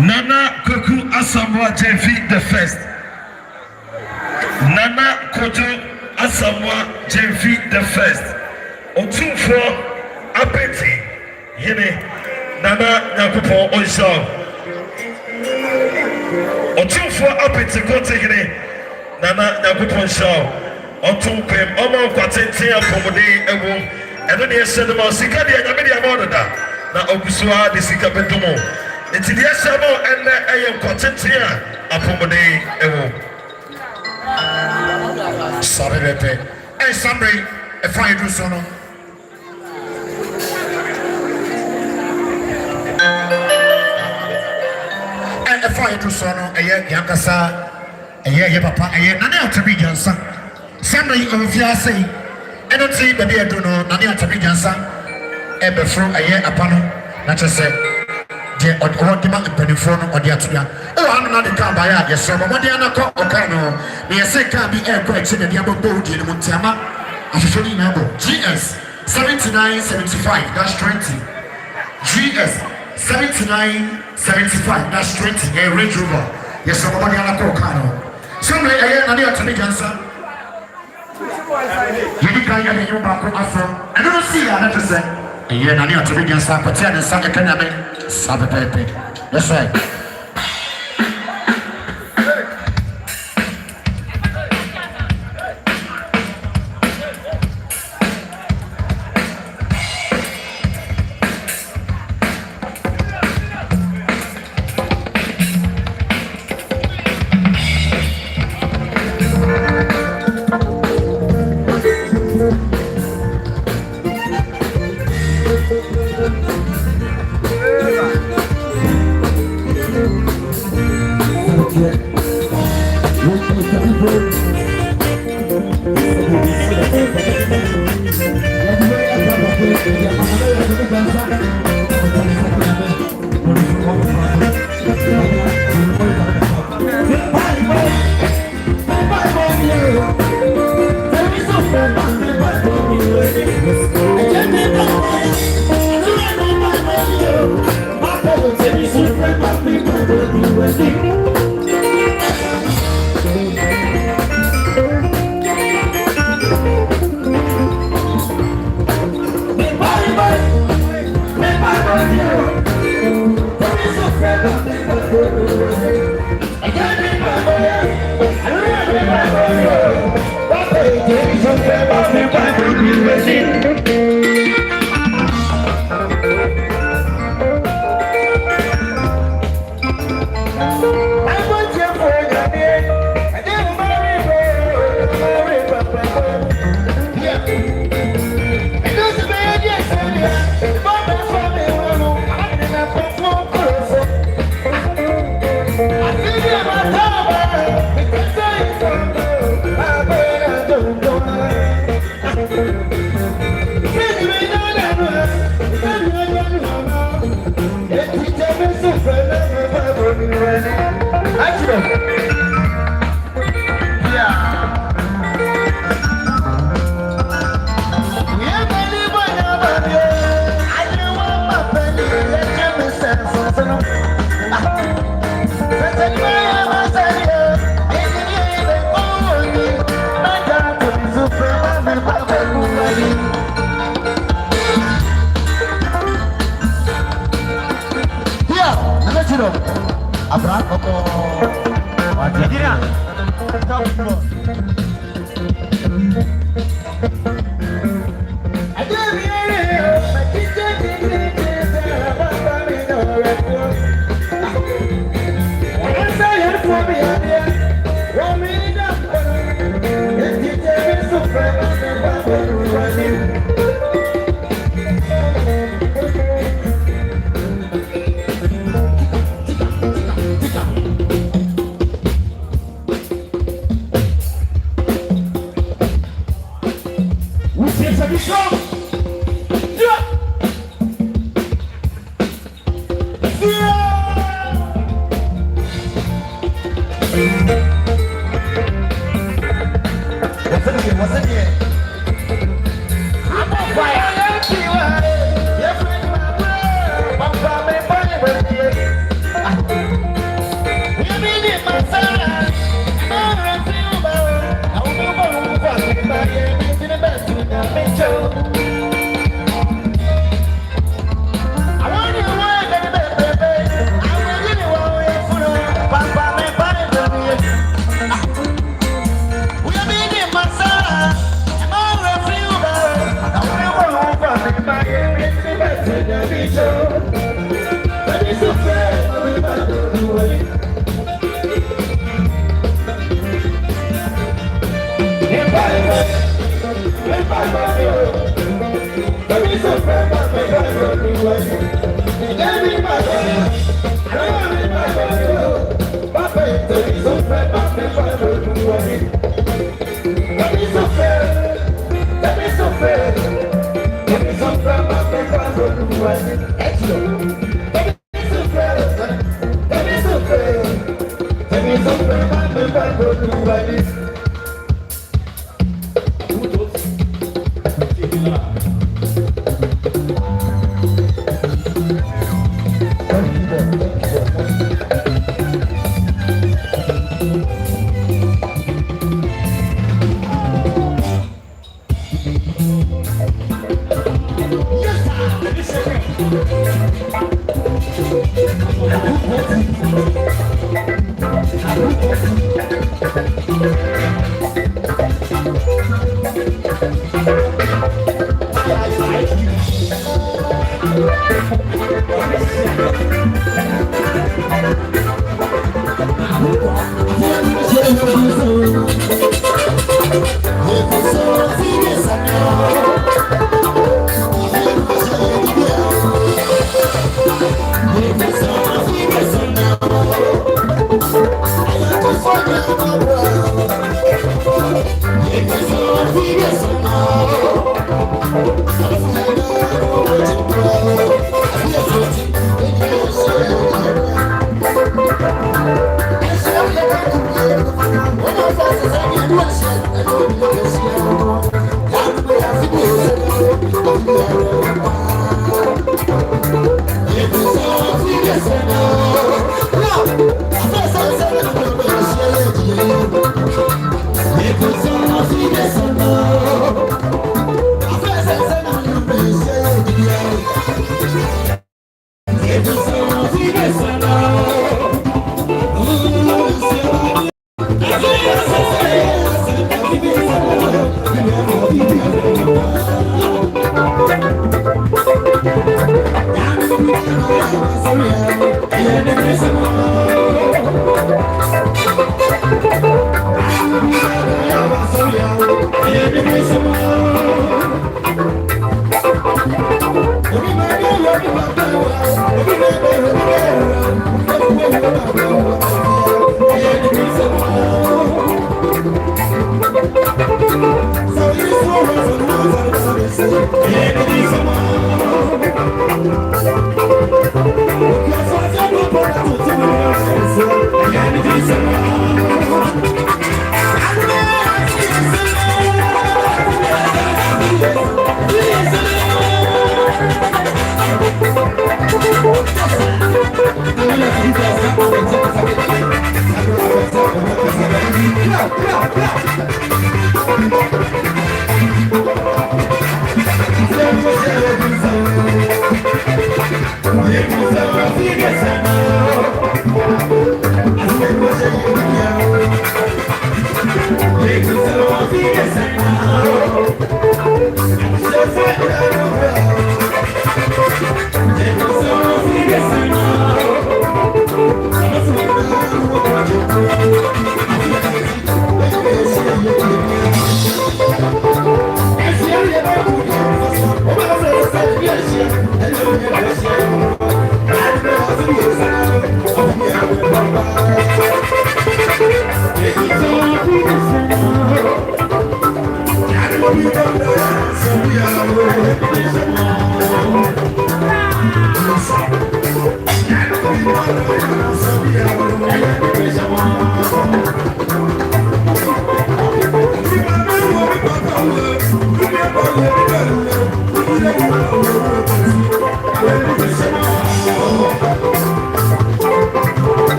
Nana Koku Asamoah Jefi the first. Nana Koto Asamoah Jefi the first. Otumfo Apeti Yene Nana Yakupo Oisha. Otumfo Apeti Kote Yene Nana Yakupo Oisha. Otumpem Omo Kwarteng Apomode Ewo. And then he said about Sikadi and Yamidi Amoda. Na Ogusua de Sikapetumo. It's the Aseibu and I am Kwarteng Apomode Ewo. Sorry, hey, somebody, if I do so. And if I do so, a year Yakasa, a year Papa, a year Nana to be Johnson. Somebody of you say, I don't see the dear do no Nana to be Johnson. And before a year upon, not to say, the Odehyie Keff or the Atia. Oh, I'm not the car by yes, sir, but what the other car or cano, the Aseibu can be aircraft in the Diabo boat in Montama. Usually number GS 7975, that's 20. GS 7975, that's 20. A Range Rover. Yes, sir, but what the other car cano. Somebody, I am not to be Johnson. You can't get your back from. I don't see that to say. Yeah, I need to be Johnson, but tell the second caname. Sabe Pepe. That's right. Yeah.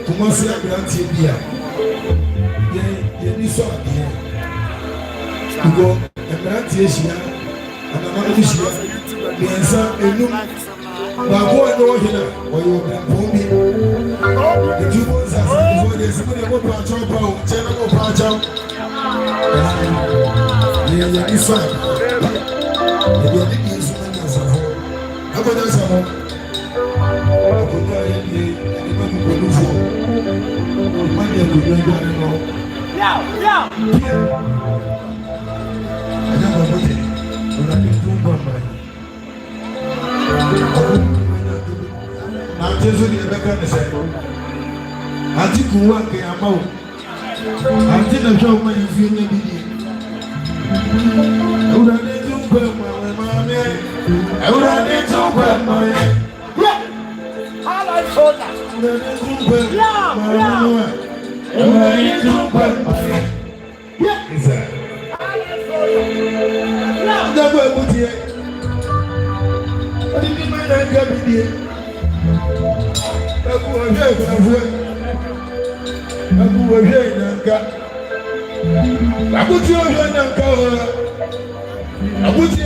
Kumasi Abranti Bia. Ye so adie. Ugo Abranti Asia. Ana mama Asia. Yensa enum. Ba ko no hina. Oyo bombi. The two ones are before they see the motor chop out. Chena mo pa chop. Ye so. Ye di so na so. Akoda so. Akoda ye Abuti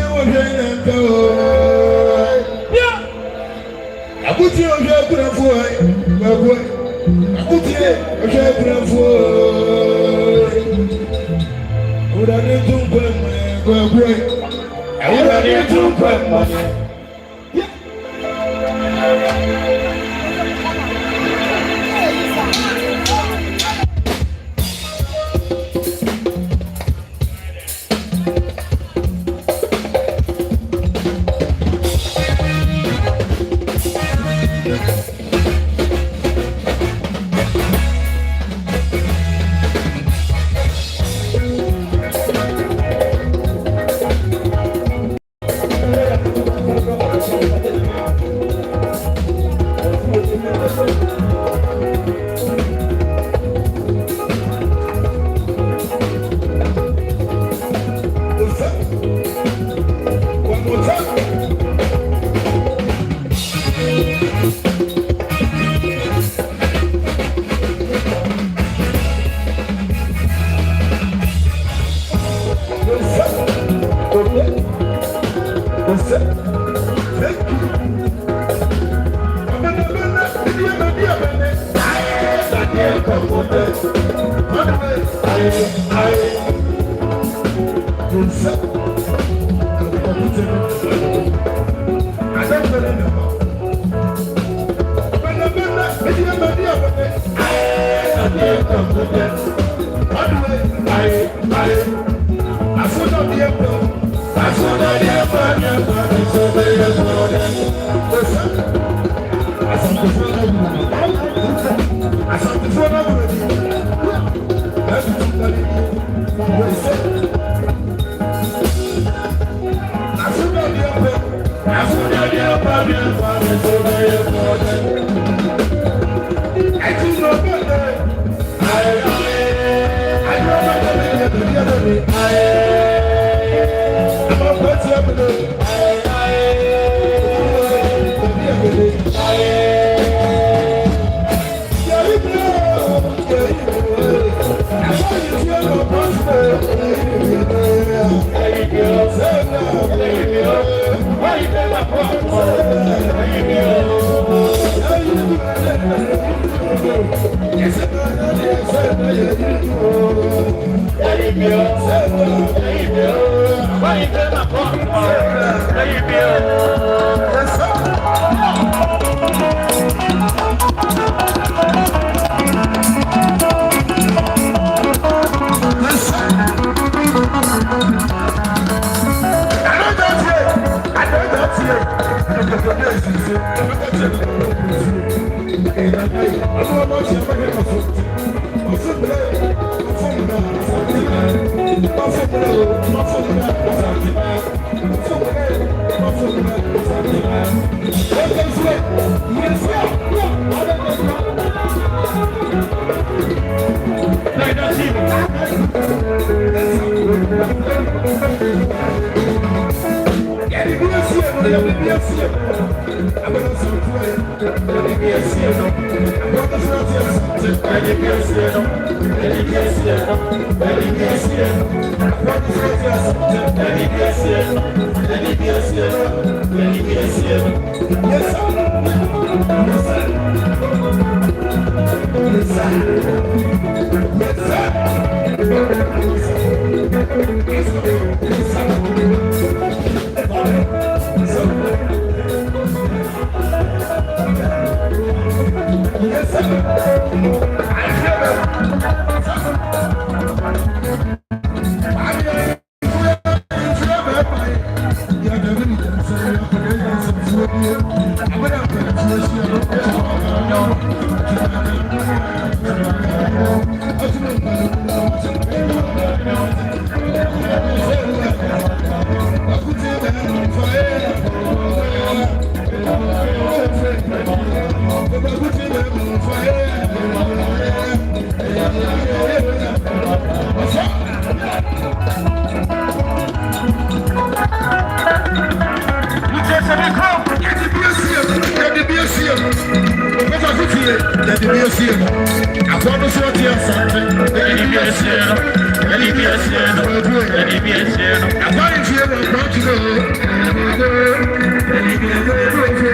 I'm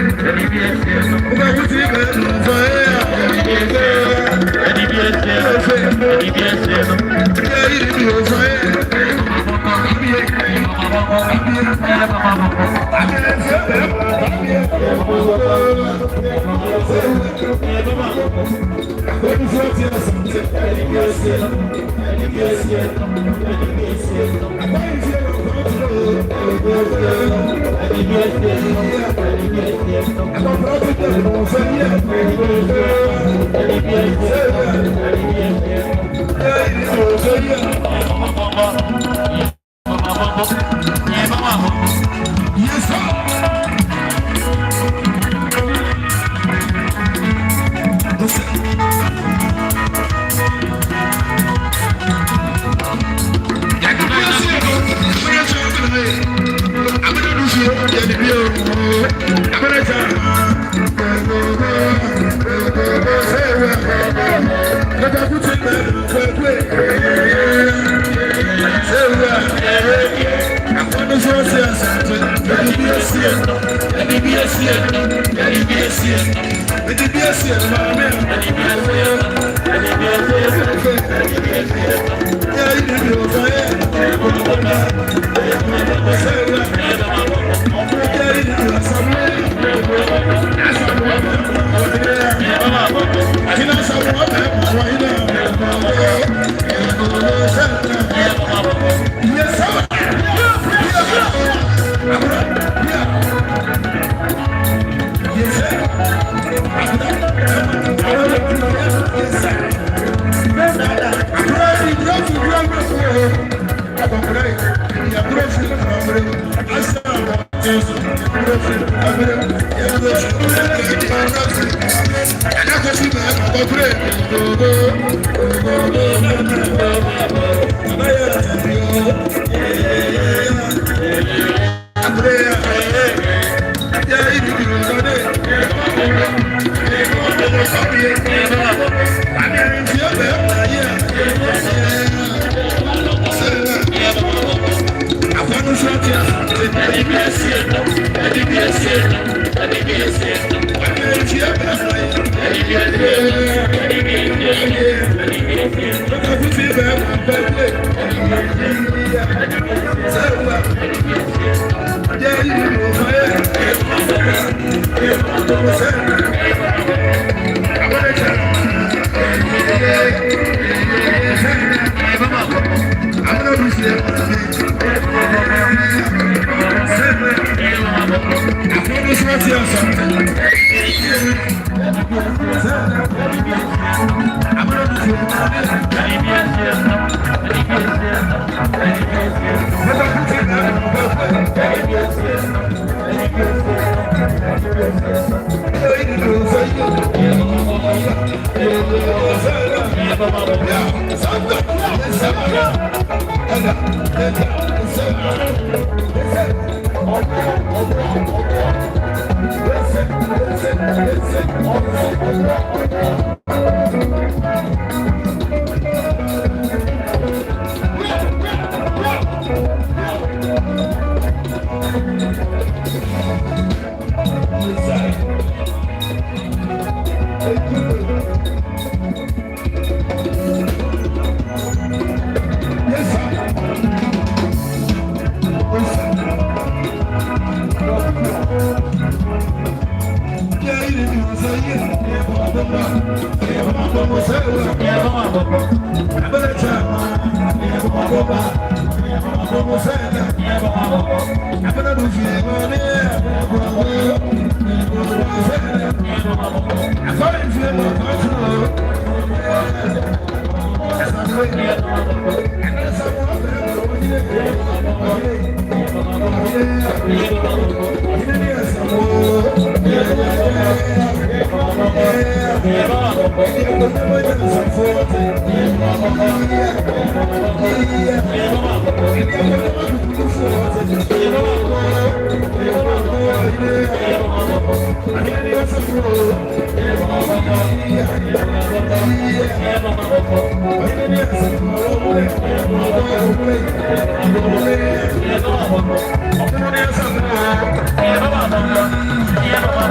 Yeah.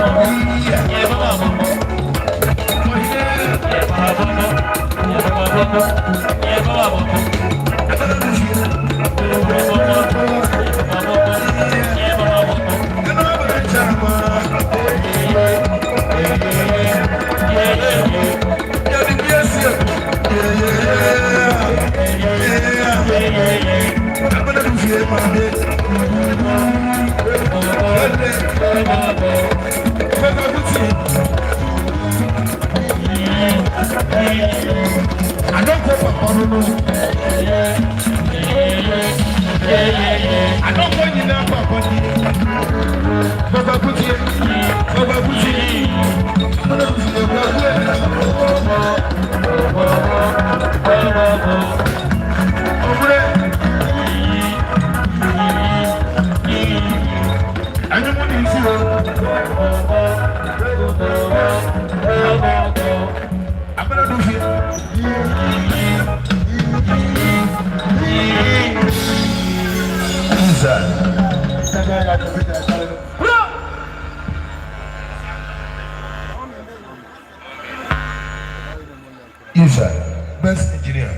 Best engineer.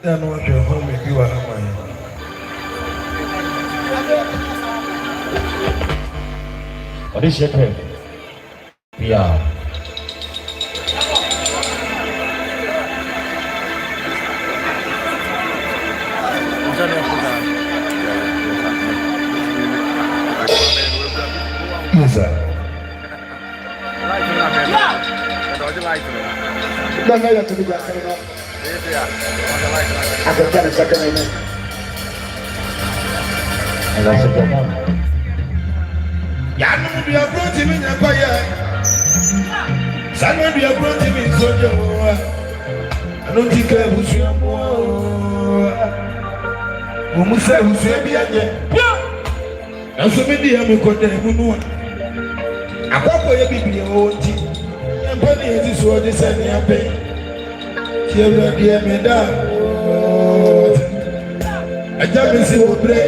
They are not your home if you are mine. What is your name? Yeah. Yes, sir. No, you have to be back. I can get a second right now. And that's a good one. Yanu bi abroad mi nya kwa ya. Sanu bi abroad mi sojo wa. Anu ti ka busu mo. Mo musa busu bi anye. Na so me di am ko de mu no. Akwapo ye bibie o ti. Empa ni ezi so de se ni ape. Ti e di me da. Aja mi si obre.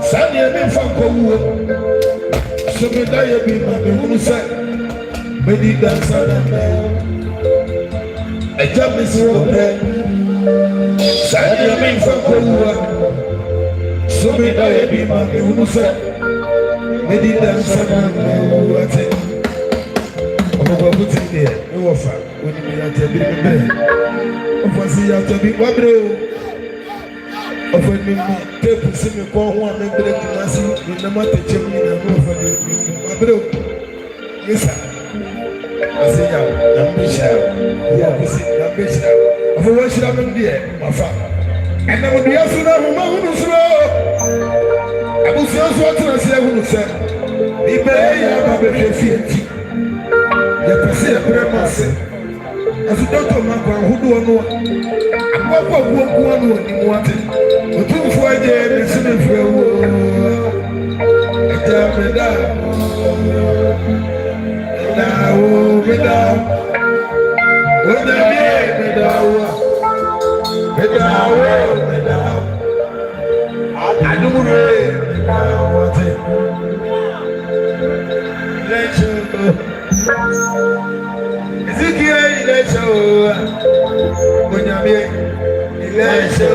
Sani e me fa ko wo. So me da ye bi ma me hunu se. Me di dansa na me. Aja mi si obre. Sani e me fa ko wo. So me da ye bi ma me hunu se. Me di dansa na me. Ate. Omo ba buti de e wo fa. Oni me ya Tabiri me. O fa si ya Tabiri wa bre o. Of when me take see me call one and break Kumasi, you no matter chimney and go for the bro. Yes, sir. I say, I'm Bishop. Yeah, we see, I'm Bishop. Of what should I be there, my father? And I would be also now, who slow. I will see us what I say, who said, be better, I'm a bit feet. The person, Premacy. As a doctor, who do know? I'm not one who wanted. But two Friday, it's in the field. I tell me that. Now, without. I don't really want it. Let's go. Ezekiel, let's go. When you're here, let's go.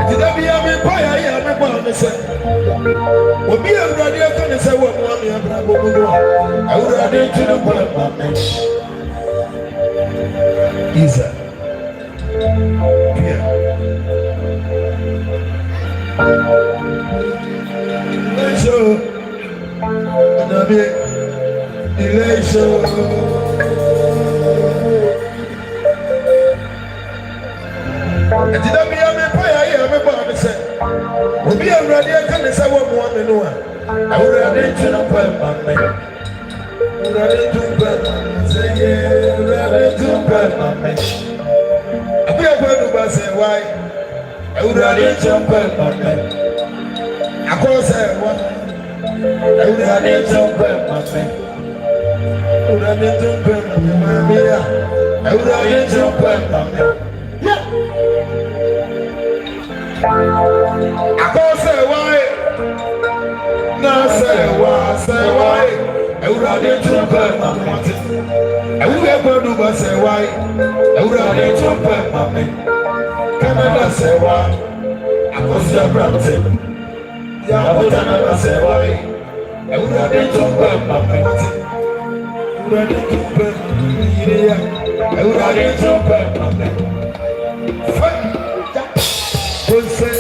Did I be a vampire? I am a bomb. Will be a radio can say what mommy and Bravo. I would have been to the world. Isa. Yeah. Let's go. Did I be a vampire? I am a bomb. Will be a radio can say what woman know. I would have been to the world. Ready to burn, say yeah, ready to burn. I be a bird say why? I would have to burn. I call say what? I would have to burn. I would have to burn. I would have to burn. I call say why? No say why? Say why? Ewurade tumpe mame. Ewuye kwadu ba se wai. Ewurade tumpe mame. Canada se wa. Akosi abrante. Ya botana ba se wai. Ewurade tumpe mame. Ewurade tumpe mame. Ewurade tumpe mame. Você,